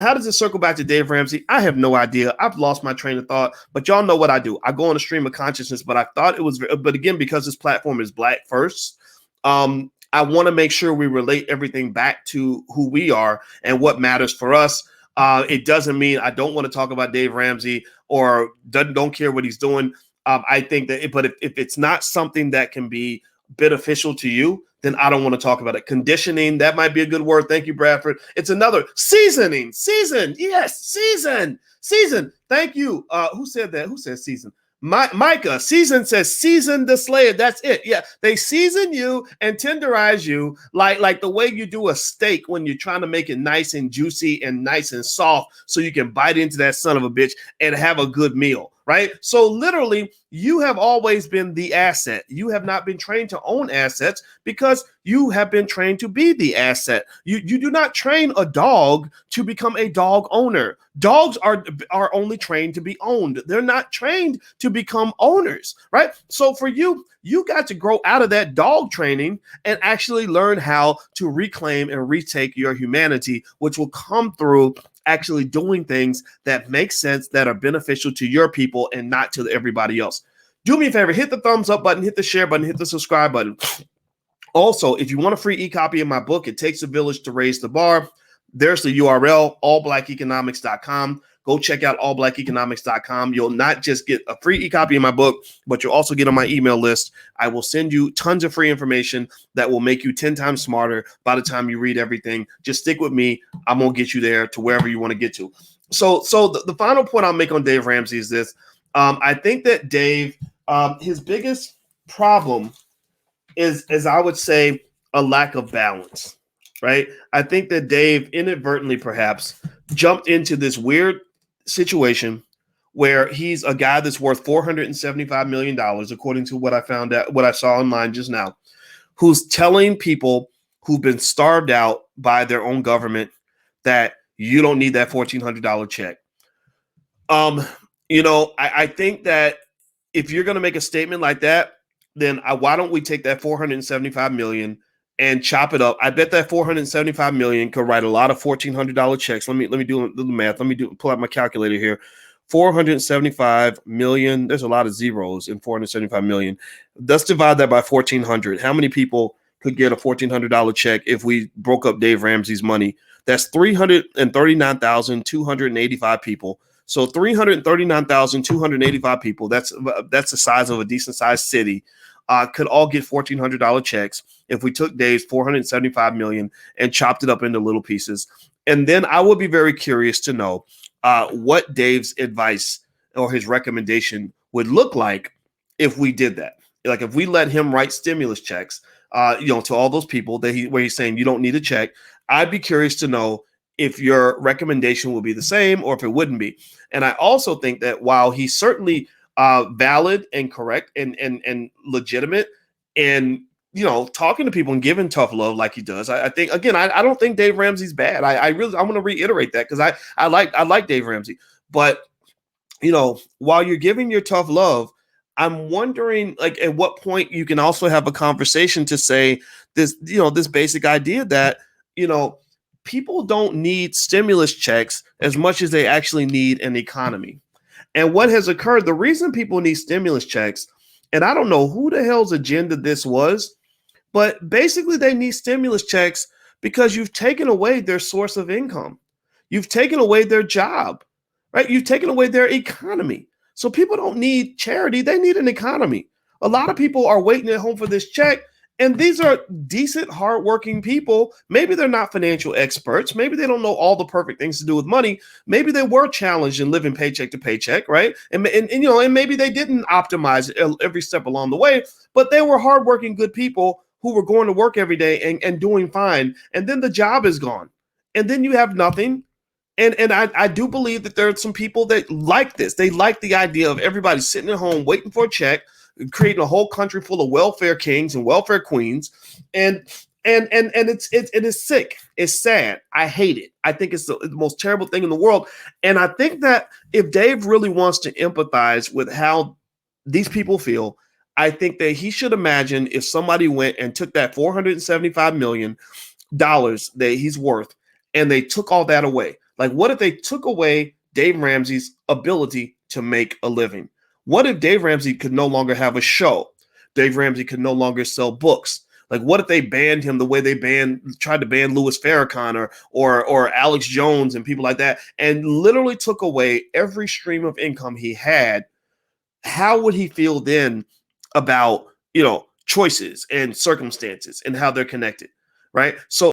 how does it circle back to Dave Ramsey? I have no idea. I've lost my train of thought, but y'all know what I do. I go on a stream of consciousness, but I thought it was, but again, because this platform is Black first, I want to make sure we relate everything back to who we are and what matters for us. It doesn't mean I don't want to talk about Dave Ramsey or don't care what he's doing. I think that, but if it's not something that can be beneficial to you, then I don't want to talk about it. Conditioning, that might be a good word. Thank you, Bradford. It's another seasoning. Season. Yes, season. Thank you. Who said that? Who said season? Micah, season says season the slave. That's it. Yeah, they season you and tenderize you like the way you do a steak when you're trying to make it nice and juicy and nice and soft so you can bite into that son of a bitch and have a good meal, right? So literally, you have always been the asset. You have not been trained to own assets because you have been trained to be the asset. You do not train a dog to become a dog owner. Dogs are only trained to be owned. They're not trained to become owners, right? So for you, you got to grow out of that dog training and actually learn how to reclaim and retake your humanity, which will come through actually doing things that make sense, that are beneficial to your people and not to everybody else. Do me a favor, hit the thumbs up button, hit the share button, hit the subscribe button. Also, if you want a free e-copy of my book, It Takes a Village to Raise the Bar, there's the URL, allblackeconomics.com. Go check out allblackeconomics.com. You'll not just get a free e-copy of my book, but you'll also get on my email list. I will send you tons of free information that will make you 10 times smarter by the time you read everything. Just stick with me. I'm going to get you there to wherever you want to get to. So the final point I'll make on Dave Ramsey is this. I think that Dave, his biggest problem is I would say, a lack of balance. Right. I think that Dave inadvertently perhaps jumped into this weird situation where he's a guy that's worth $475 million, according to what I found out, what I saw online just now, who's telling people who've been starved out by their own government that you don't need that $1,400 check. I think that if you're going to make a statement like that, then why don't we take that $475 million and chop it up? I bet that $475 million could write a lot of $1,400 checks. Let me do the math. Pull out my calculator here. 475 million. There's a lot of zeros in 475 million. Let's divide that by 1,400. How many people could get a $1,400 check if we broke up Dave Ramsey's money? That's 339,285 people. So 339,285 people. That's the size of a decent sized city. Could all get $1,400 checks if we took Dave's $475 million and chopped it up into little pieces. And then I would be very curious to know what Dave's advice or his recommendation would look like if we did that. Like if we let him write stimulus checks, to all those people where he's saying you don't need a check. I'd be curious to know if your recommendation will be the same or if it wouldn't be. And I also think that while he's certainly valid and correct and legitimate and talking to people and giving tough love like he does, I think again I don't think Dave Ramsey's bad. I want to reiterate that because I like Dave Ramsey, but while you're giving your tough love, I'm wondering like at what point you can also have a conversation to say this this basic idea that people don't need stimulus checks as much as they actually need an economy. And what has occurred, the reason people need stimulus checks, and I don't know who the hell's agenda this was, but basically they need stimulus checks because you've taken away their source of income. You've taken away their job, right? You've taken away their economy. So people don't need charity. They need an economy. A lot of people are waiting at home for this check. And these are decent, hardworking people. Maybe they're not financial experts. Maybe they don't know all the perfect things to do with money. Maybe they were challenged in living paycheck to paycheck, right? And maybe they didn't optimize every step along the way, but they were hardworking, good people who were going to work every day and doing fine. And then the job is gone. And then you have nothing. And I do believe that there are some people that like this. They like the idea of everybody sitting at home waiting for a check, creating a whole country full of welfare kings and welfare queens, and it is sick. It's sad. I hate it. I think it's the most terrible thing in the world. And I think that if Dave really wants to empathize with how these people feel, I think that he should imagine if somebody went and took that $475 million that he's worth, and they took all that away. Like, what if they took away Dave Ramsey's ability to make a living? What if Dave Ramsey could no longer have a show? Dave Ramsey could no longer sell books. Like, what if they banned him the way they tried to ban Louis Farrakhan or Alex Jones and people like that, and literally took away every stream of income he had? How would he feel then about, choices and circumstances and how they're connected, right? So